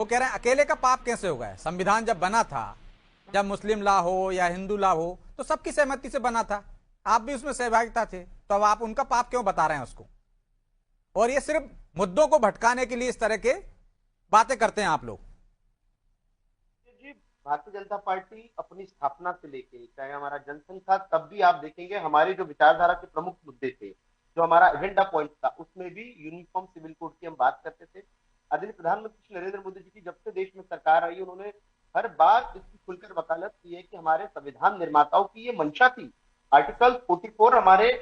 वो कह रहे हैं अकेले का पाप कैसे होगा? संविधान जब बना था, जब मुस्लिम लॉ हो या हिंदू लॉ हो, तो सबकी सहमति से बना था, आप भी उसमें सहभागिता थे, तो अब आप उनका पाप क्यों बता रहे हैं उसको? और ये सिर्फ मुद्दों को भटकाने के लिए इस तरह के बातें करते हैं आप लोग। जी, भारतीय जनता पार्टी अपनी स्थापना से लेके चाहे हमारा जनसंघ था, तब भी आप देखेंगे हमारे जो विचारधारा के प्रमुख मुद्दे थे, जो हमारा एजेंडा पॉइंट था, उसमें भी यूनिफॉर्म सिविल कोड की हम बात करते थे। आदरणीय प्रधानमंत्री श्री नरेंद्र मोदी जी की जब से देश में सरकार आई, उन्होंने हर बार इसकी खुलकर वकालत की है कि हमारे संविधान निर्माताओं की ये मंशा थी। आर्टिकल 44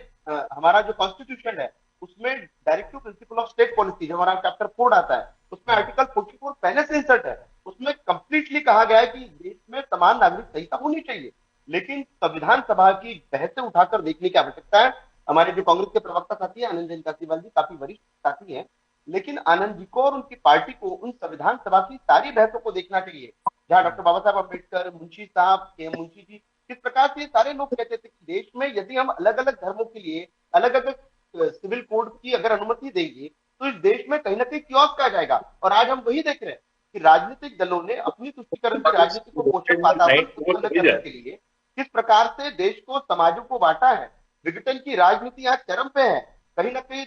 हमारा जो कॉन्स्टिट्यूशन है, उसमें directive principle of state policy जो हमारा चैप्टर 4 आता है, उसमें आर्टिकल 44 पहले से इंसर्ट है। उसमें कंप्लीटली कहा गया है कि देश में समान नागरिक संहिता होनी चाहिए। लेकिन संविधान सभा की बहसें उठाकर देखने की आवश्यकता है। हमारे जो कांग्रेस के प्रवक्ता साथी है आनंद जैन कासीवाल जी, काफी वरिष्ठ साथी हैं, लेकिन आनंद जी को और उनकी पार्टी को उन संविधान सभा की सारी बहसों को देखना चाहिए, जहां डॉक्टर बाबा साहब अम्बेडकर, मुंशी साहब के मुंशी जी, किस प्रकार से सारे लोग कहते थे कि देश में यदि हम अलग अलग धर्मों के लिए अलग अलग सिविल कोड की अगर अनुमति देंगे, तो इस देश में कहीं ना कहीं कियोस्क आ जाएगा। और आज हम वही देख रहे हैं कि राजनीतिक दलों ने अपनी तुष्टीकरण की राजनीति को पोषक वातावरण उत्पन्न करने के लिए किस प्रकार से देश को, समाजों को बांटा है। विघटन की राजनीति यहाँ चरम पे है। कहीं ना कहीं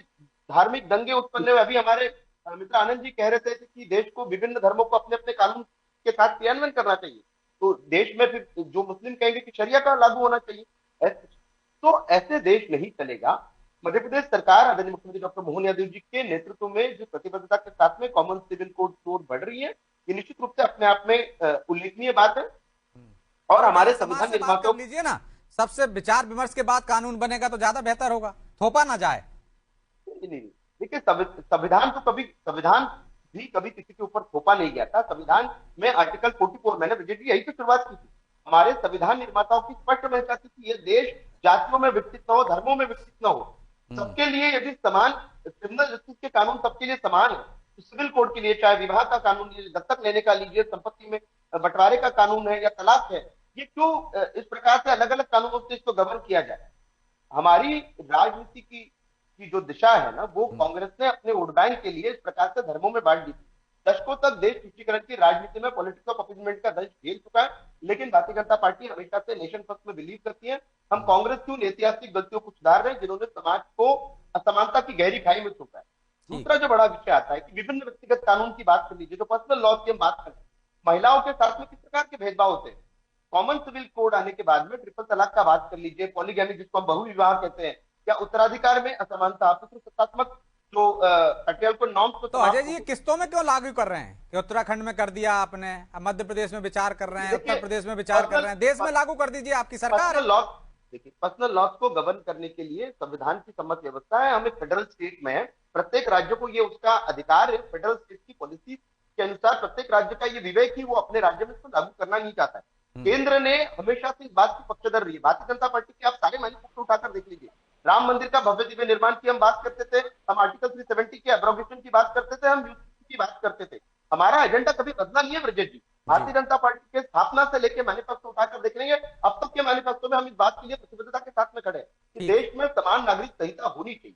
धार्मिक दंगे उत्पन्न हुए। अभी हमारे मित्र आनंद जी कह रहे थे कि देश को विभिन्न धर्मों को अपने अपने कानून के साथ क्रियान्वयन करना चाहिए, तो देश में फिर जो मुस्लिम कहेंगे कि शरिया का लागू होना चाहिए। तो ऐसे देश नहीं चलेगा। मध्य प्रदेश सरकार आदरणीय मुख्यमंत्री डॉक्टर मोहन यादव जी के नेतृत्व में जो प्रतिबद्धता के साथ में कॉमन सिविल कोड की ओर बढ़ रही है, ये निश्चित रूप से अपने आप में उल्लेखनीय बात है। और हमारे संविधान निर्माताओं लीजिए ना, सबसे विचार विमर्श के बाद कानून बनेगा तो ज्यादा बेहतर होगा, थोपा ना जाए। नहीं, देखिए संविधान तो संविधान भी कभी किसी के ऊपर थोपा नहीं गया था। संविधान में आर्टिकल 44, मैंने विजय जी यही तो शुरुआत की थी। हमारे संविधान निर्माताओं की स्पष्ट महत्ता थी कि ये देश जातियों में विकसित न हो, धर्मों में विकसित न हो, सबके लिए यदि समान क्रिमिनल जस्टिस के कानून सबके लिए समान है, तो सिविल कोड के लिए चाहे विवाह का कानून लीजिए, दत्तक लेने का लीजिए, संपत्ति में बंटवारे का कानून है या तलाक है, ये क्यों इस प्रकार से अलग अलग कानूनों से इसको गवर्न किया जाए। हमारी राजनीति की जो दिशा है ना, वो कांग्रेस ने अपने वोट बैंक के लिए इस प्रकार से धर्मों में बांट दी थी। दशकों तक देश तुष्टीकरण की राजनीति में पॉलिटिक्स ऑफ अपीजमेंट का दंश खेल चुका है। लेकिन भारतीय जनता पार्टी हमेशा से नेशन फर्स्ट में बिलीव करती है। हम कांग्रेस की उन ऐतिहासिक गलतियों को सुधार रहे हैं जिन्होंने समाज को असमानता की गहरी खाई में छोड़ा है। दूसरा जो बड़ा विषय आता है कि विभिन्न व्यक्तिगत कानून की बात कर लीजिए, जो पर्सनल लॉ की हम बात करते हैं, महिलाओं के साथ में किस प्रकार के भेदभाव होते हैं। कॉमन सिविल कोड आने के बाद में ट्रिपल तलाक का बात कर लीजिए, पॉलीगैमी जिसको हम बहु विवाह कहते हैं, या उत्तराधिकार में असमानता, पितृसत्तात्मक जो अटल को नॉर्म्स को। तो अजय जी, किस्तों में क्यों लागू कर रहे हैं कि उत्तराखंड में कर दिया आपने, अब मध्य प्रदेश में विचार कर रहे हैं, उत्तर प्रदेश में विचार कर रहे हैं, देश में लागू कर दीजिए, आपकी सरकार है। देखिए, पर्सनल लॉस को गवर्न करने के लिए संविधान की सम्मत व्यवस्था है। हमें फेडरल स्टेट में है, प्रत्येक राज्य को ये उसका अधिकार है। फेडरल स्टेट की पॉलिसी के अनुसार प्रत्येक राज्य का ये विवेक ही वो अपने राज्य में इसको लागू करना नहीं चाहता है। केंद्र ने हमेशा से इस बात की पक्षधर रही है। भारतीय जनता पार्टी के आप सारे मैनिफेस्टो उठाकर देख लीजिए। राम मंदिर का भव्य दिव्य निर्माण की हम बात करते थे, हम आर्टिकल 370 के एब्रोगेशन की बात करते थे, हम यूसीसी की बात करते थे। हमारा एजेंडा कभी बदला नहीं है ब्रजेश जी। भारतीय जनता पार्टी के स्थापना से लेकर मैनिफेस्टो उठाकर देख लेंगे, अब तक के मैनिफेस्टो में हम इस बात के लिए प्रतिबद्धता के साथ में खड़े हैं कि देश में समान नागरिक संहिता होनी चाहिए।